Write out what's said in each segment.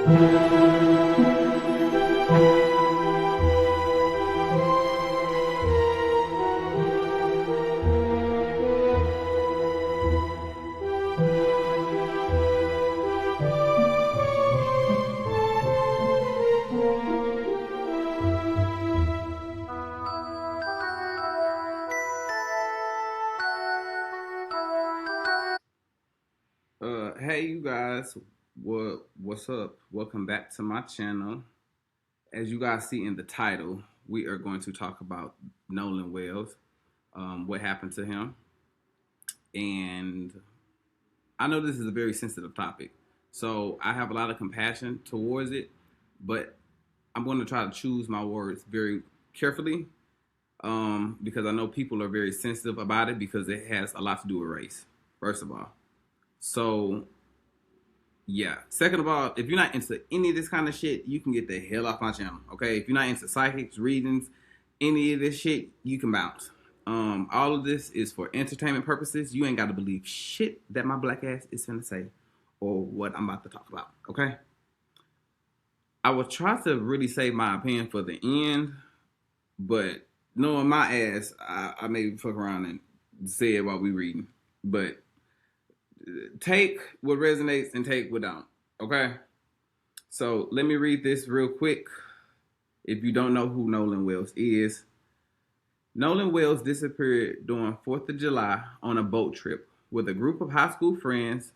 Hey you guys, what's up? Welcome back to my channel. As you guys see in the title, we are going to talk about Nolan Wells, what happened to him, and I know this is a very sensitive topic, so I have a lot of compassion towards it, but I'm going to try to choose my words very carefully because I know people are very sensitive about it because it has a lot to do with race. First of all, so yeah. Second of all, if you're not into any of this kind of shit, you can get the hell off my channel. Okay. If you're not into psychics, readings, any of this shit, you can bounce. All of this is for entertainment purposes. You ain't got to believe shit that my black ass is gonna say or what I'm about to talk about. Okay. I will try to really save my opinion for the end, but knowing my ass, I may fuck around and say it while we reading. But take what resonates and take what don't. Okay? So let me read this real quick. If you don't know who Nolan Wells is, Nolan Wells disappeared during 4th of July on a boat trip with a group of high school friends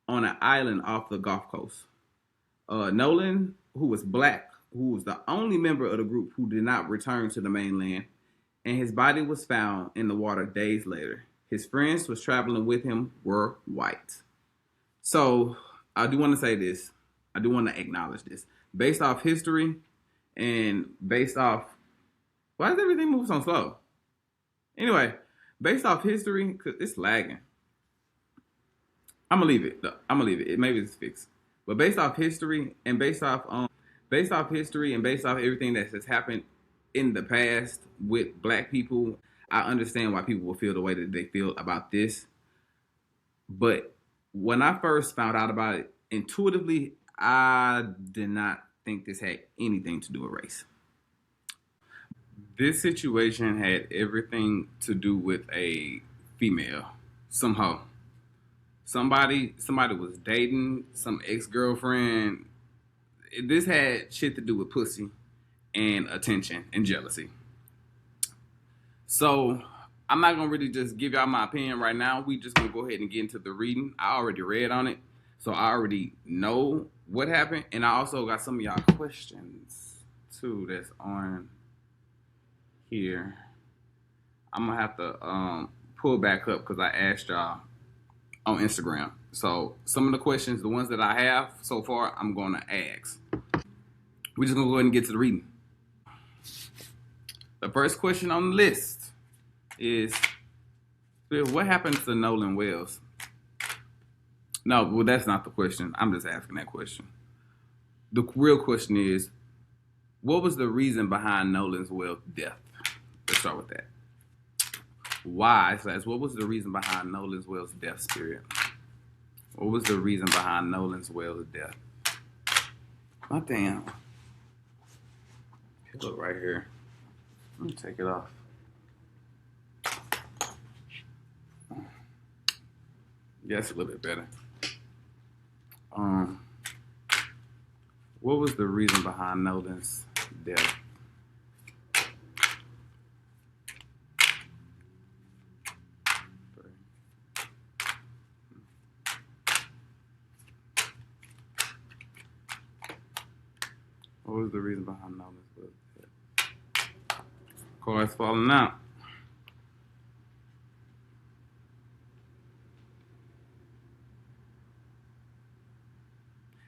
on an island off the Gulf Coast. Nolan, who was black, who was the only member of the group who did not return to the mainland, and his body was found in the water days later. His friends was traveling with him were white. So I do want to say this. I do want to acknowledge this. Based off history and based off, why does everything move so slow? Anyway, based off history, cause it's lagging. I'm gonna leave it. I'm gonna leave it. Maybe it's fixed. But based off history and based off history and based off everything that has happened in the past with black people, I understand why people will feel the way that they feel about this. But when I first found out about it, intuitively, I did not think this had anything to do with race. This situation had everything to do with a female, somehow. Somebody was dating some ex-girlfriend. This had shit to do with pussy and attention and jealousy. So I'm not gonna really just give y'all my opinion right now. We just gonna go ahead and get into the reading. I already read on it, so I already know what happened, and I also got some of y'all questions too that's on here. I'm gonna have to pull back up because I asked y'all on Instagram. So some of the questions, the ones that I have so far, I'm gonna ask. We're just gonna go ahead and get to the reading. The first question on the list is, what happened to Nolan Wells? No, well, that's not the question. I'm just asking that question. The real question is, what was the reason behind Nolan Wells' death? Let's start with that. Why? What was the reason behind Nolan Wells' death, Spirit? What was the reason behind Nolan Wells' death? My damn. Look right here. Let me take it off. Yeah, it's a little bit better. What was the reason behind Nolan's death? What was the reason behind Nolan's death? Cards falling out.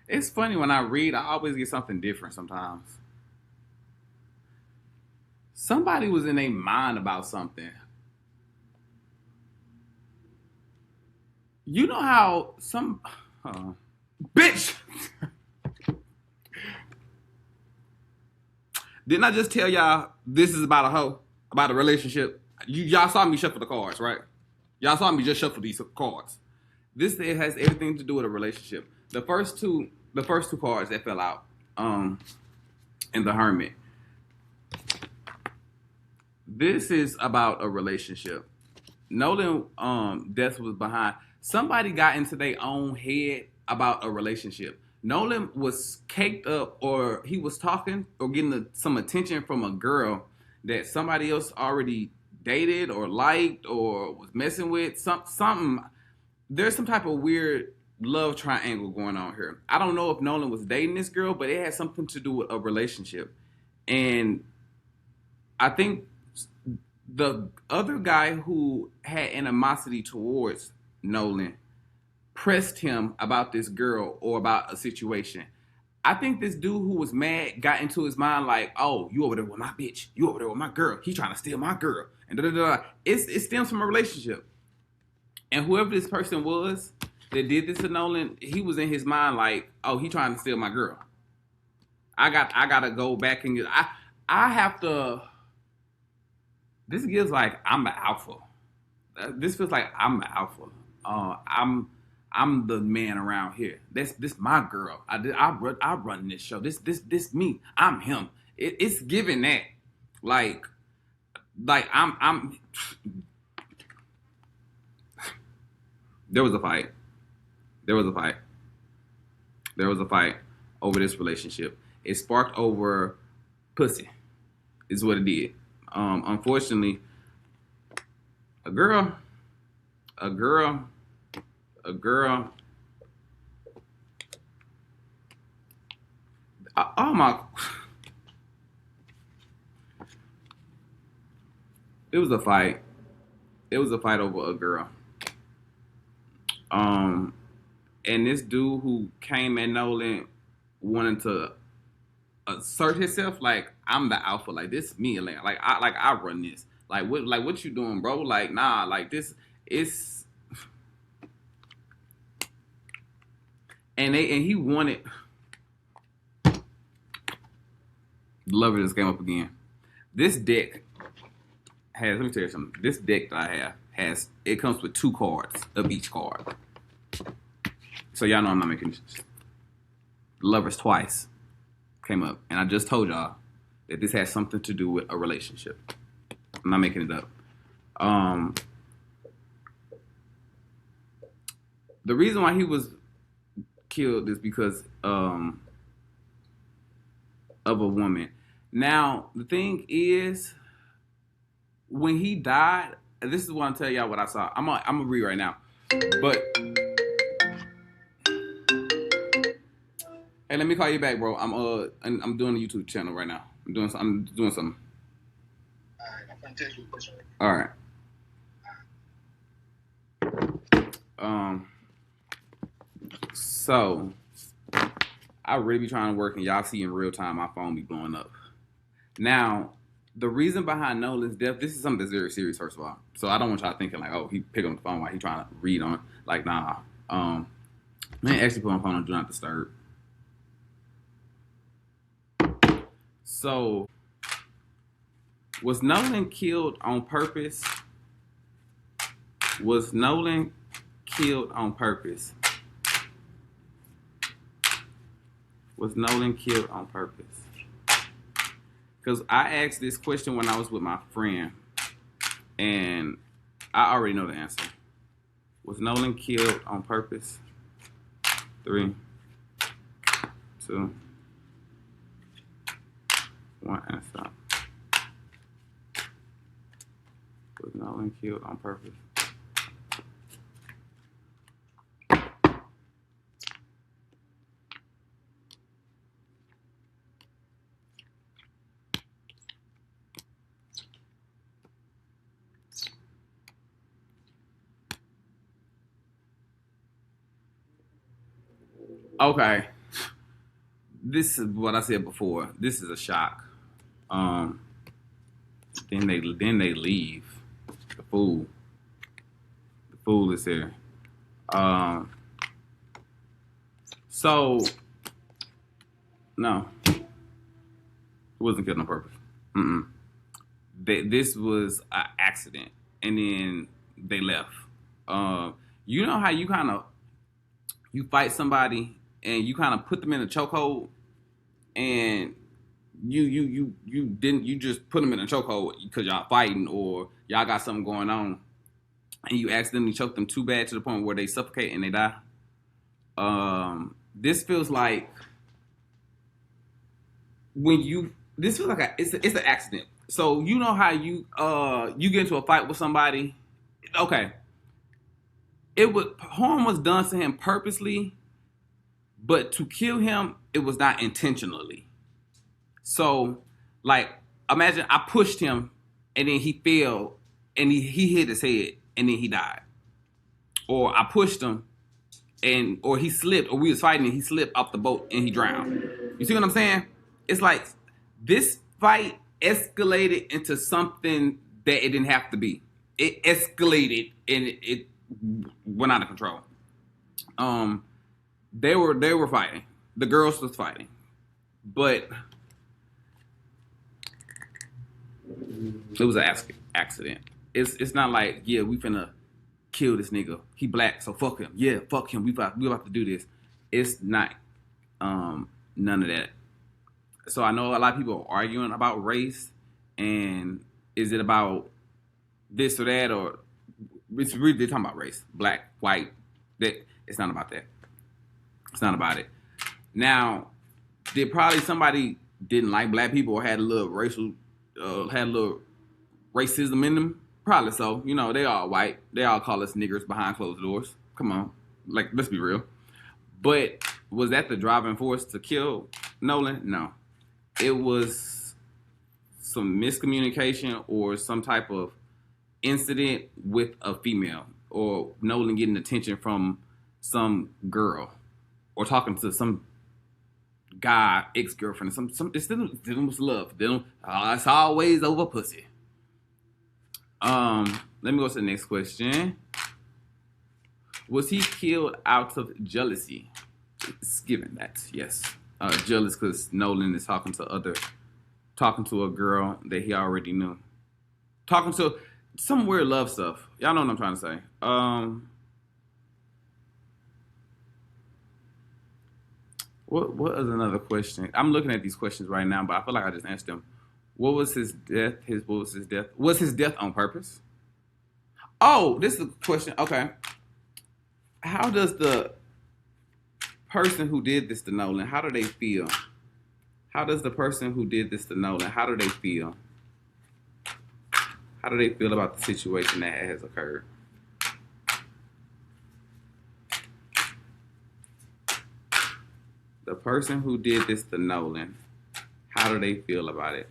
It's funny when I read, I always get something different sometimes. Somebody was in their mind about something. You know how some... bitch! Didn't I just tell y'all this is about a hoe? About a relationship? Y'all saw me shuffle the cards, right? Y'all saw me just shuffle these cards. This has everything to do with a relationship. The first two the first two cards that fell out, in the Hermit. This is about a relationship. Nolan death was behind. Somebody got into their own head about a relationship. Nolan was caked up, or he was talking or getting some attention from a girl that somebody else already dated or liked or was messing with. Something. There's some type of weird love triangle going on here. I don't know if Nolan was dating this girl, but it had something to do with a relationship. And I think the other guy who had animosity towards Nolan pressed him about this girl or about a situation. I think this dude who was mad got into his mind like, "Oh, you over there with my bitch? You over there with my girl? He trying to steal my girl?" And da da da. It stems from a relationship. And whoever this person was that did this to Nolan, he was in his mind like, "Oh, he trying to steal my girl. I gotta go back and I have to." This gives like I'm the alpha. This feels like I'm the alpha. I'm the man around here. This my girl. I run this show. This me. I'm him. It's giving that like I'm. There was a fight. There was a fight. There was a fight over this relationship. It sparked over pussy. Is what it did. Unfortunately, a girl, a girl, a girl. Oh my! It was a fight. It was a fight over a girl. Um, and this dude who came at Nolan wanted to assert himself like I'm the alpha, like this is me, like I run this. Like what you doing, bro? Like nah, like this it's and he wanted the lover just came up again. This deck has let me tell you something. This deck that I have has it comes with two cards of each card. So y'all know I'm not making this. Lovers twice came up, and I just told y'all that this has something to do with a relationship. I'm not making it up. The reason why he was killed is because of a woman. Now the thing is, when he died, this is what I'm telling y'all what I saw. I'm gonna read right now, but hey, let me call you back, bro. I'm doing a YouTube channel right now. I'm doing something. All right. So I really be trying to work, and y'all see in real time my phone be blowing up. Now, the reason behind Nolan's death, this is something that's very serious, first of all. So I don't want y'all thinking like, oh, he picked up the phone while he trying to read on. Like, nah. Man, actually put my phone on Do Not Disturb. So, was Nolan killed on purpose? Was Nolan killed on purpose? Was Nolan killed on purpose? Because I asked this question when I was with my friend, and I already know the answer. Was Nolan killed on purpose? 3, 2, 1, and stop. Was Nolan killed on purpose? Okay. This is what I said before. This is a shock. Then they leave. The fool. The fool is here. So no, it wasn't killed on purpose. This was an accident, and then they left. You know how you kind of you fight somebody and you kind of put them in a chokehold, and you just put them in a chokehold because y'all fighting or y'all got something going on, and you accidentally choke them too bad to the point where they suffocate and they die. This feels like this feels like it's an accident. So you know how you get into a fight with somebody, okay? Harm was done to him purposely, but to kill him, it was not intentionally. So, like, imagine I pushed him, and then he fell, and he hit his head, and then he died. Or I pushed him, or he slipped, or we was fighting, and he slipped off the boat, and he drowned. You see what I'm saying? It's like this fight escalated into something that it didn't have to be. It escalated, and it went out of control. They were fighting. The girls was fighting, but it was an accident. It's not like, yeah, we finna kill this nigga. He black, so fuck him. Yeah, fuck him. We about to do this. It's not none of that. So I know a lot of people are arguing about race, and is it about this or that, or it's really they're talking about race, black, white. It's not about that. It's not about it. Now, did probably somebody didn't like black people or had a little racism in them? Probably so. You know, they all white. They all call us niggers behind closed doors. Come on. Like, let's be real. But was that the driving force to kill Nolan? No. It was some miscommunication or some type of incident with a female, or Nolan getting attention from some girl, or talking to some guy, ex-girlfriend. It's still was love. It's always over pussy. Let me go to the next question. Was he killed out of jealousy? It's given that, yes. Jealous because Nolan is talking to a girl that he already knew. Talking to some weird love stuff. Y'all know what I'm trying to say. What is another question? I'm looking at these questions right now, but I feel like I just answered them. What was his death? Was his death on purpose? Oh, this is a question. Okay. How does the person who did this to Nolan, how do they feel? How does the person who did this to Nolan, how do they feel? How do they feel about the situation that has occurred? The person who did this to Nolan, how do they feel about it?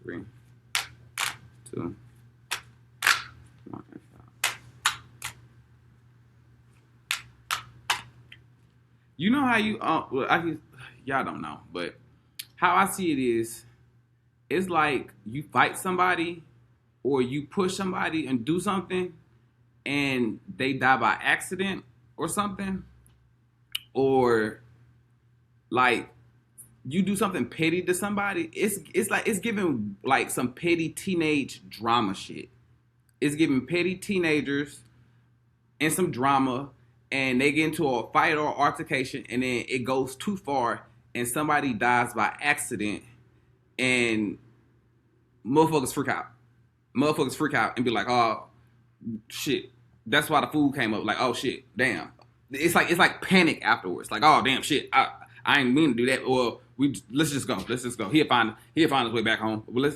3, 2, 1. You know how y'all don't know, but how I see it is, it's like you fight somebody or you push somebody and do something and they die by accident or something, or like you do something petty to somebody. It's like it's giving like some petty teenage drama shit. It's giving petty teenagers and some drama, and they get into a fight or altercation, and then it goes too far, and somebody dies by accident, and motherfuckers freak out. Motherfuckers freak out and be like, "Oh, shit." That's why the food came up. Like, "Oh shit, damn." It's like panic afterwards. Like, "Oh damn, shit. I ain't mean to do that." Or let's just go. He'll find his way back home. Well,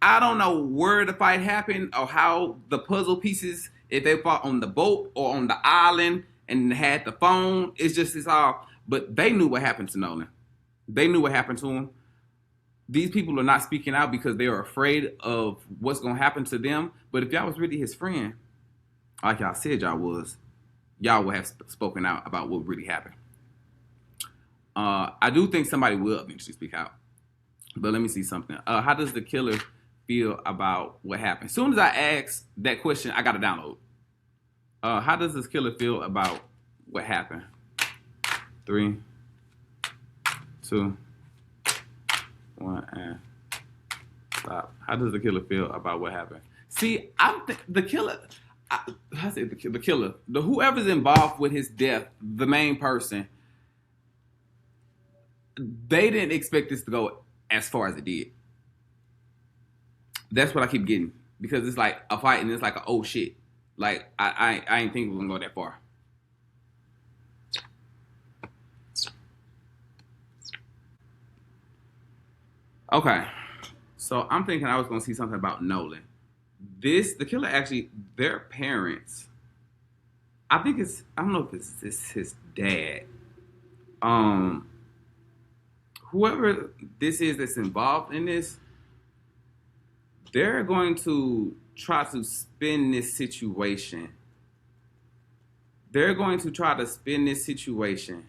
I don't know where the fight happened or how the puzzle pieces, if they fought on the boat or on the island and had the phone. It's all. But they knew what happened to Nolan. They knew what happened to him. These people are not speaking out because they are afraid of what's going to happen to them. But if y'all was really his friend, like y'all said y'all would have spoken out about what really happened. I do think somebody will eventually speak out. But let me see something. How does the killer feel about what happened? As soon as I ask that question, I got to download. How does this killer feel about what happened? 3, 2, 1, and stop. How does the killer feel about what happened? See, the killer. I say the killer. Whoever's involved with his death, the main person. they didn't expect this to go as far as it did. That's what I keep getting because it's like a fight and it's like a oh shit. Like I ain't think we are gonna go that far. Okay, so I'm thinking I was gonna see something about Nolan. The killer actually, their parents. I think I don't know if it's his dad. Um, Whoever this is that's involved in this, they're going to try to spin this situation. They're going to try to spin this situation,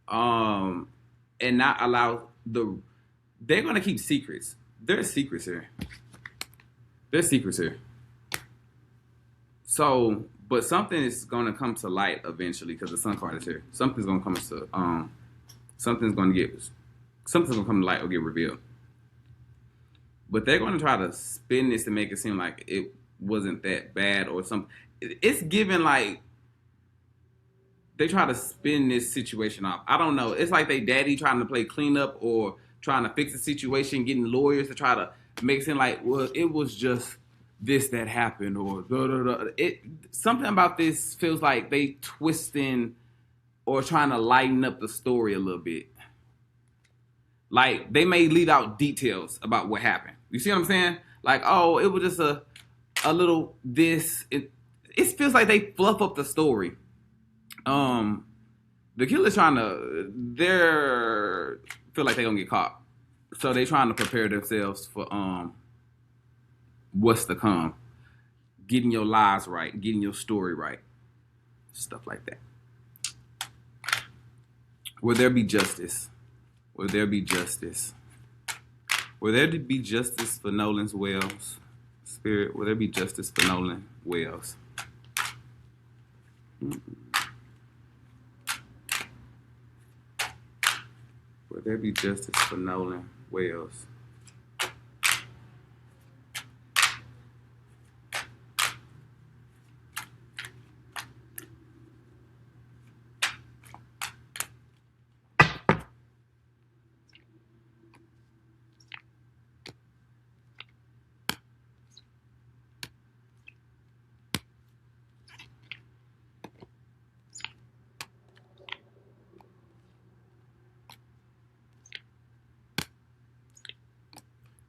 um, and not allow the. They're going to keep secrets. There's secrets here. There's secrets here. So, but something is going to come to light eventually because the sun card is here. Something's going to come to something's going to get something's going to come to light or get revealed. But they're going to try to spin this to make it seem like it wasn't that bad or something. It's given like they try to spin this situation off. I don't know. It's like they daddy trying to play cleanup or trying to fix the situation, getting lawyers to try to make it seem like, well, it was just this that happened or blah, blah, blah. Something about this feels like they twisting or trying to lighten up the story a little bit. Like they may leave out details about what happened. You see what I'm saying? Like, oh, it was just a little this. It feels like they fluff up the story. The killer's trying to. They're feel like they're gonna get caught, so they're trying to prepare themselves for what's to come. Getting your lies right, getting your story right, stuff like that. Will there be justice? Will there be justice? Will there be justice for Nolan's Wells? Spirit, will there be justice for Nolan Wells? Will there be justice for Nolan Wells?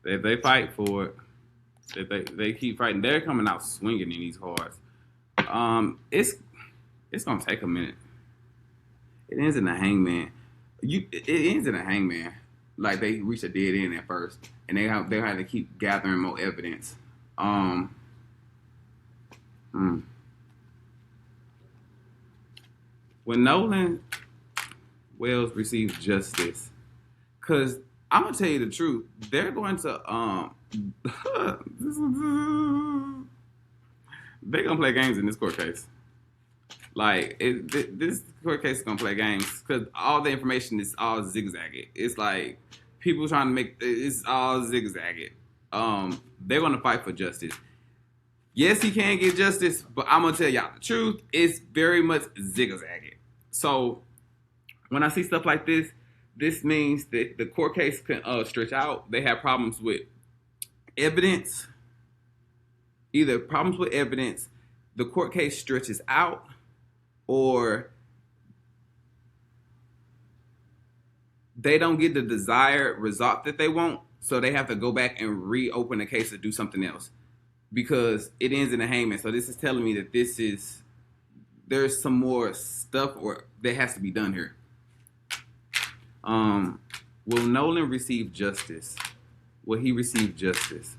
If they fight for it, if they keep fighting, they're coming out swinging in these cards. It's gonna take a minute. It ends in a hangman. It ends in a hangman. Like they reach a dead end at first, and they have to keep gathering more evidence. Hmm. When Nolan Wells receives justice, because I'm gonna tell you the truth, they're going to they're gonna play games in this court case. Like this court case is gonna play games because all the information is all zigzagged. It's like people trying to make it's all zigzagged. They're gonna fight for justice. Yes, he can get justice, but I'm gonna tell y'all the truth. It's very much zigzagged. So when I see stuff like this means that the court case can stretch out. They have problems with evidence, either problems with evidence, the court case stretches out, or they don't get the desired result that they want, so they have to go back and reopen the case to do something else because it ends in a hangman. So this is telling me that there's some more stuff or that has to be done here. Will Nolan receive justice? Will he receive justice?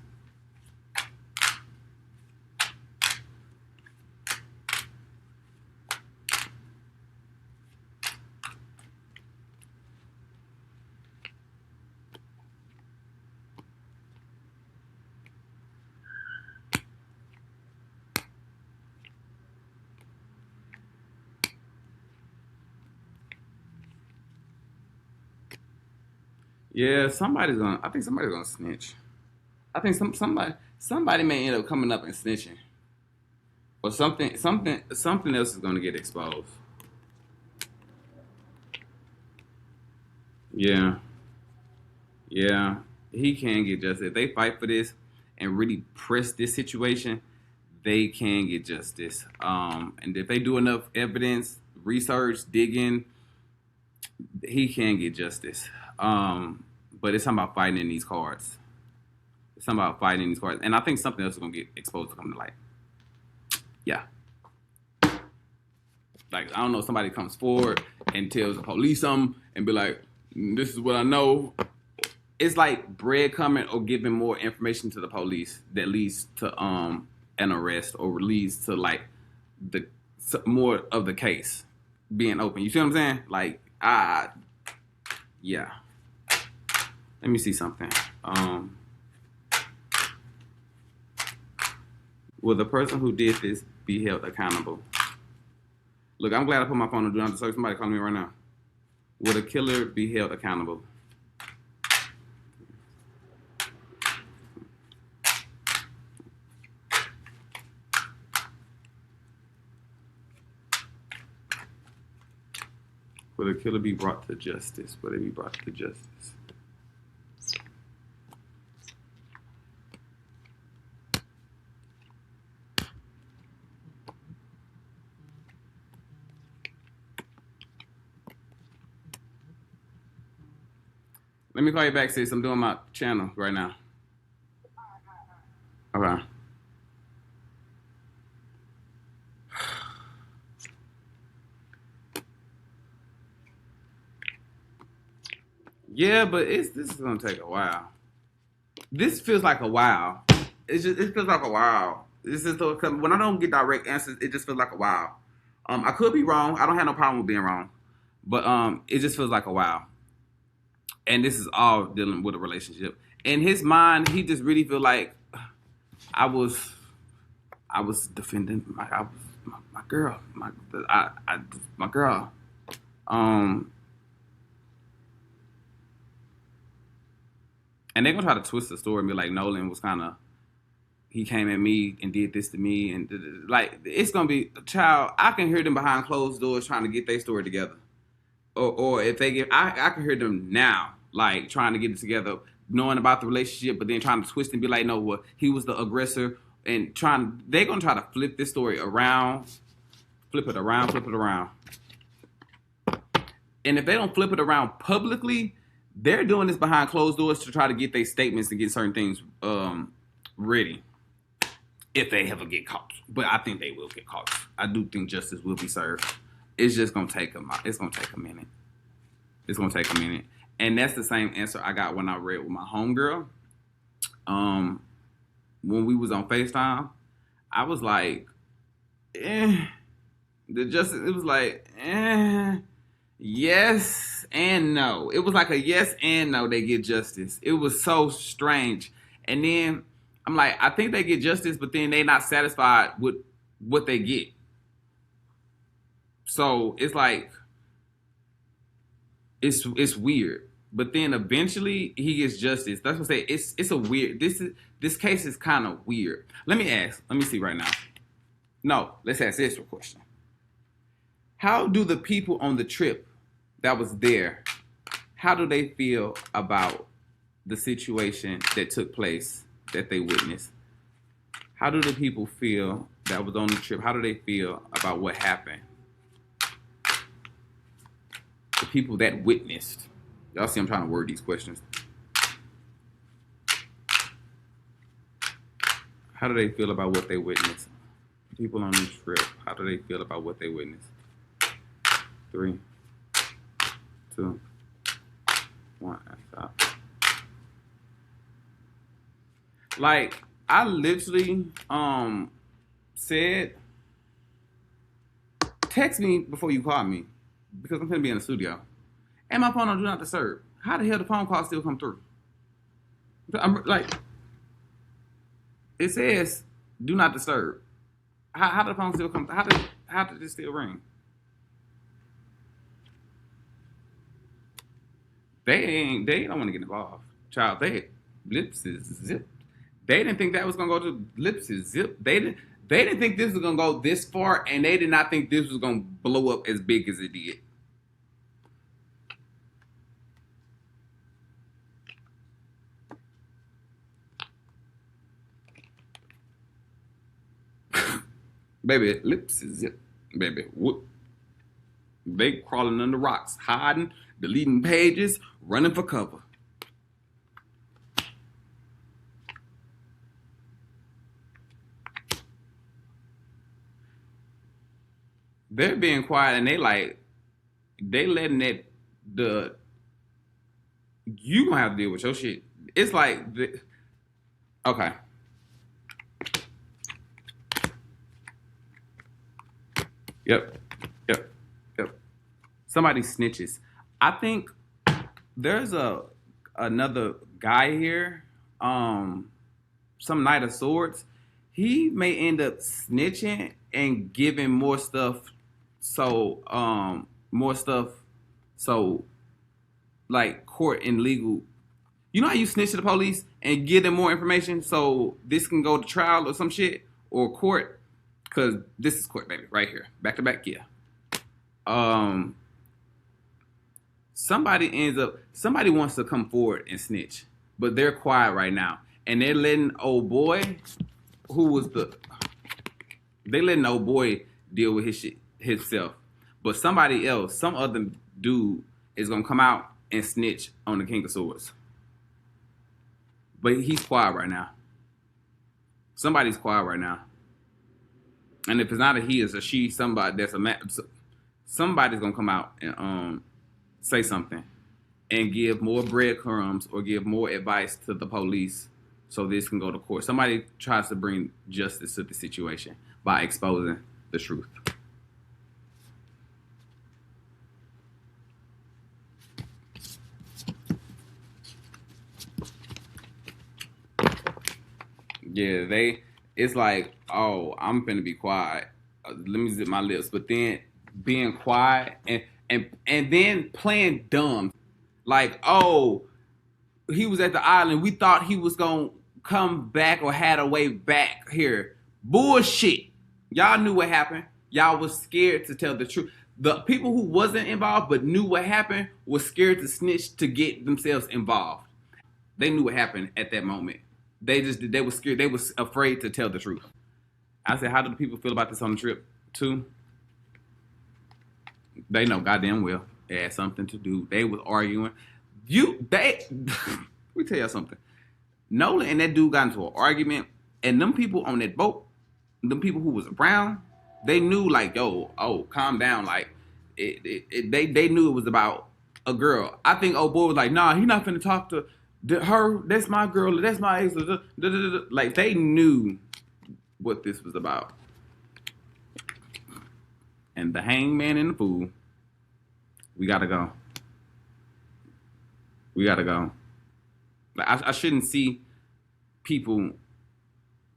Yeah, I think somebody's gonna snitch. I think somebody may end up coming up and snitching, or something else is gonna get exposed. Yeah, yeah. He can get justice if they fight for this and really press this situation. They can get justice. And if they do enough evidence, research, digging, he can get justice. But it's something about fighting in these cards. It's something about fighting in these cards, and I think something else is gonna get exposed to come to light. Yeah, like I don't know, somebody comes forward and tells the police something and be like, "This is what I know." It's like breadcrumbing or giving more information to the police that leads to an arrest or leads to like the more of the case being open. You see what I'm saying? Like, yeah. Let me see something. Will the person who did this be held accountable? Look, I'm glad I put my phone on do not disturb. Somebody calling me right now. Will the killer be held accountable? Will the killer be brought to justice? Will they be brought to justice? Let me call you back, sis. I'm doing my channel right now. Okay. Yeah, but this is gonna take a while. This feels like a while. It feels like a while. This is when I don't get direct answers, it just feels like a while. I could be wrong. I don't have no problem with being wrong, but it just feels like a while. And this is all dealing with a relationship. In his mind, he just really feel like I was, I was defending my girl, my girl. Um, and they're gonna try to twist the story and be like Nolan was kind of he came at me and did this to me and like it's gonna be child. I can hear them behind closed doors trying to get their story together, or if they get, I can hear them now like trying to get it together, knowing about the relationship, but then trying to twist and be like, no, well, he was the aggressor and trying. They're gonna try to flip this story around, flip it around, flip it around. And if they don't flip it around publicly, they're doing this behind closed doors to try to get their statements and get certain things ready. If they ever get caught, but I think they will get caught. I do think justice will be served. It's just gonna take a. It's gonna take a minute. It's gonna take a minute, and that's the same answer I got when I read with my homegirl. When we was on FaceTime, I was like, the justice. It was like, yes and no. It was like a yes and no. They get justice. It was so strange, and then I'm like, I think they get justice, but then they not satisfied with what they get. So it's like it's weird. But then eventually he gets justice. That's what I say. It's a weird. This case is kind of weird. Let me ask. Let me see right now. No, let's ask this question. How do the people on the trip that was there? How do they feel about the situation that took place that they witnessed? How do the people feel that was on the trip? How do they feel about what happened? The people that witnessed. Y'all see I'm trying to word these questions. How do they feel about what they witnessed? People on the trip, how do they feel about what they witnessed? 3, 2, 1, stop. Like, I literally said, text me before you call me because I'm gonna be in the studio. And my phone on do not disturb. How the hell the phone call still come through? I'm like, it says do not disturb. How did the phone still come? How did it still ring? They don't want to get involved. Child, they lips is zipped. They didn't think that was gonna go to lips is zipped. They didn't think this was gonna go this far, and they did not think this was gonna blow up as big as it did. Baby, lips is zip. Baby, what? They crawling under rocks, hiding, deleting pages, running for cover. They're being quiet and they letting that the you gonna have to deal with your shit. It's like okay, yep, yep, yep. Somebody snitches. I think there's another guy here. Some Knight of Swords. He may end up snitching and giving more stuff. So more stuff. So like court and legal. You know how you snitch to the police and give them more information so this can go to trial or some shit or court? Cause this is court, baby, right here, back to back. Yeah. Um, somebody wants to come forward and snitch, but they're quiet right now, and they're letting old boy, who was the, they letting old boy deal with his shit himself, but somebody else, some other dude is gonna come out and snitch on the King of Swords, but he's quiet right now. Somebody's quiet right now, and if it's not a he, it's a she. Somebody that's a man. Somebody's gonna come out and say something and give more breadcrumbs or give more advice to the police so this can go to court. Somebody tries to bring justice to the situation by exposing the truth. Yeah, it's like, oh, I'm finna be quiet. Let me zip my lips. But then being quiet and then playing dumb. Like, oh, he was at the island. We thought he was gonna come back or had a way back here. Bullshit. Y'all knew what happened. Y'all was scared to tell the truth. The people who wasn't involved but knew what happened was scared to snitch to get themselves involved. They knew what happened at that moment. They were scared. They was afraid to tell the truth. I said, how do the people feel about this on the trip too? They know goddamn well it had something to do. They was arguing. Let me tell y'all something. Nolan and that dude got into an argument, and them people on that boat, them people who was around, they knew like, yo, oh, calm down. Like, they knew it was about a girl. I think old boy was like, nah, he not finna talk to her. That's my girl. That's my ex. Like, they knew what this was about. And the hangman and the fool, we gotta go. We gotta go. Like, I shouldn't see people.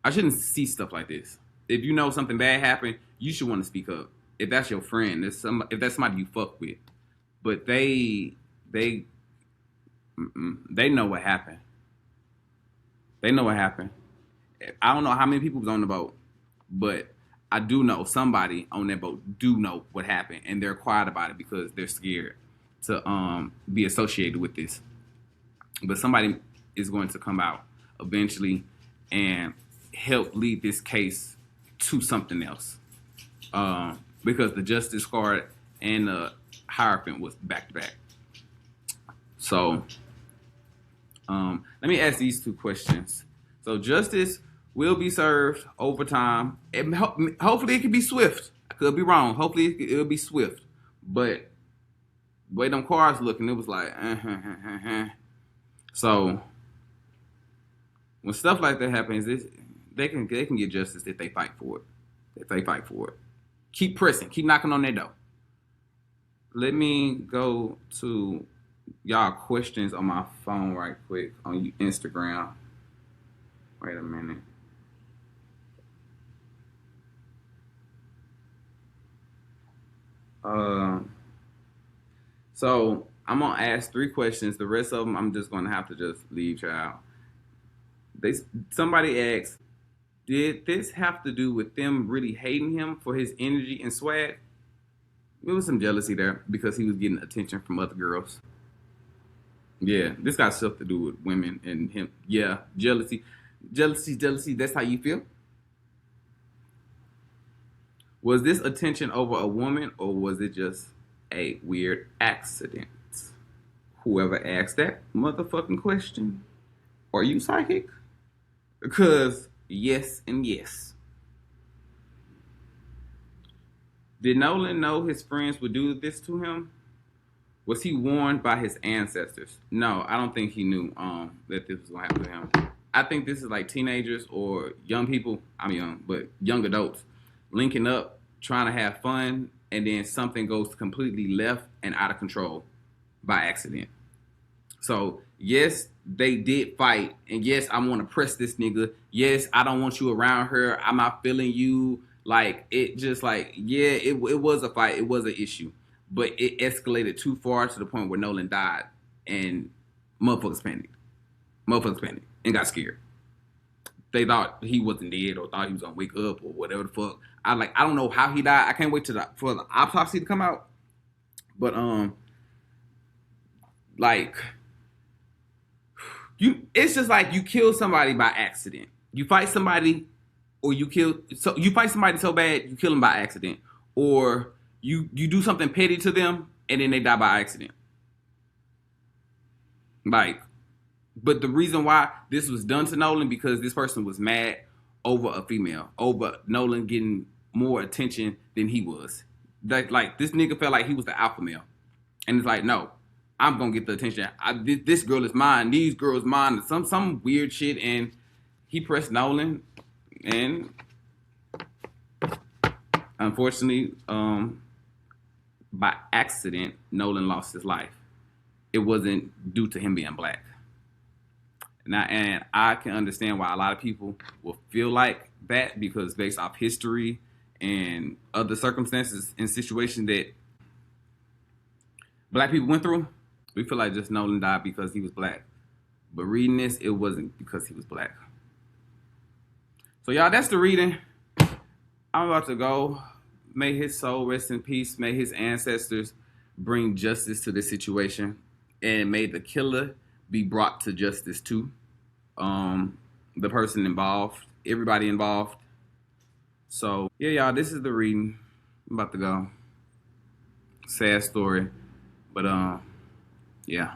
I shouldn't see stuff like this. If you know something bad happened, you should want to speak up. If that's your friend, if that's somebody you fuck with, but they know what happened. They know what happened. I don't know how many people was on the boat, but I do know somebody on that boat do know what happened, and they're quiet about it because they're scared to be associated with this. But somebody is going to come out eventually and help lead this case to something else, because the Justice Card and the Hierophant was back to back. So let me ask these two questions. So justice will be served over time. Hopefully it can be swift. I could be wrong. Hopefully it'll be swift. But the way them cars looking, it was like, So when stuff like that happens, they can get justice if they fight for it. If they fight for it. Keep pressing. Keep knocking on their door. Let me go to y'all questions on my phone right quick on Instagram. Wait a minute. So I'm gonna ask 3 questions. The rest of them, I'm just gonna have to just leave y'all. Somebody asked, did this have to do with them really hating him for his energy and swag? There was some jealousy there because he was getting attention from other girls. Yeah, this got stuff to do with women and him. Yeah, jealousy. Jealousy. That's how you feel? Was this attention over a woman, or was it just a weird accident? Whoever asked that motherfucking question, are you psychic? Because yes and yes. Did Nolan know his friends would do this to him? Was he warned by his ancestors? No, I don't think he knew that this was gonna happen to him. I think this is like teenagers or young people. I'm young, but young adults linking up, trying to have fun, and then something goes completely left and out of control by accident. So yes, they did fight, and yes, I want to press this nigga. Yes, I don't want you around her. I'm not feeling you. Like it, just like yeah, it was a fight. It was an issue, but it escalated too far to the point where Nolan died, and motherfuckers panicked. Motherfuckers panicked and got scared. They thought he wasn't dead or thought he was gonna wake up or whatever the fuck. I don't know how he died. I can't wait for the autopsy to come out. But like it's just like you kill somebody by accident. You fight somebody, or you fight somebody so bad you kill them by accident, or you do something petty to them and then they die by accident. Like, but the reason why this was done to Nolan because this person was mad over a female, over Nolan getting more attention than he was. Like this nigga felt like he was the alpha male, and it's like no, I'm gonna get the attention. This girl is mine. These girls mine. Some weird shit, and he pressed Nolan, and unfortunately, by accident, Nolan lost his life. It wasn't due to him being black. Now, and I can understand why a lot of people will feel like that because based off history and other circumstances and situations that black people went through, we feel like just Nolan died because he was black. But reading this, it wasn't because he was black. So y'all, that's the reading. I'm about to go. May his soul rest in peace. May his ancestors bring justice to this situation. And may the killer be brought to justice too. The person involved, everybody involved. So yeah, y'all, this is the reading. I'm about to go. Sad story. But yeah.